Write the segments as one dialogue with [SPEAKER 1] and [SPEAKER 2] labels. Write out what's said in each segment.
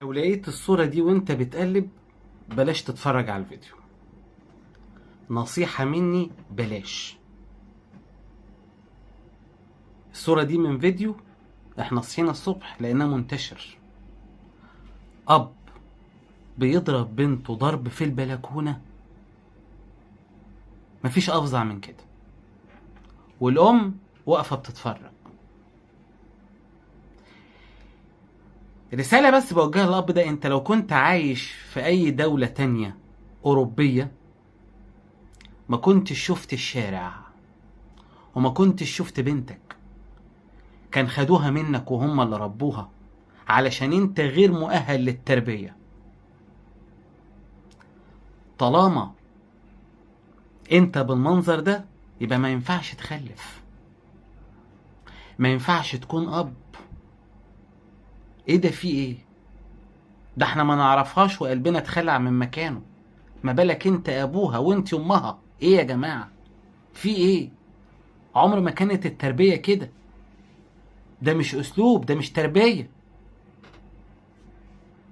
[SPEAKER 1] ولقيت الصورة دي وانت بتقلب بلاش تتفرج على الفيديو. نصيحة مني بلاش. الصورة دي من فيديو احنا صحينا الصبح لقيناه منتشر. اب بيضرب بنته ضرب في البلكونة، مفيش افظع من كده، والام واقفة بتتفرج. رسالة بس بوجهها للأب ده، انت لو كنت عايش في اي دولة تانية اوروبية ما كنتش شفت الشارع وما كنتش شفت بنتك، كان خدوها منك وهم اللي ربوها علشان انت غير مؤهل للتربية. طالما انت بالمنظر ده يبقى ما ينفعش تخلف، ما ينفعش تكون اب. ايه ده؟ في ايه ده؟ احنا ما نعرفهاش وقلبنا اتخلع من مكانه، ما بالك انت ابوها وانت امها؟ ايه يا جماعة؟ في ايه؟ عمر ما كانت التربية كده، ده مش اسلوب، ده مش تربية.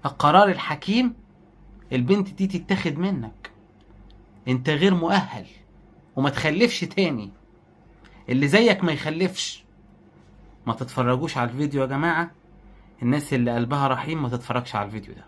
[SPEAKER 1] القرار الحكيم البنت دي تتاخد منك، انت غير مؤهل وما تخلفش تاني، اللي زيك ما يخلفش. ما تتفرجوش على الفيديو يا جماعة، الناس اللي قلبها رحيم ما تتفرجش على الفيديو ده.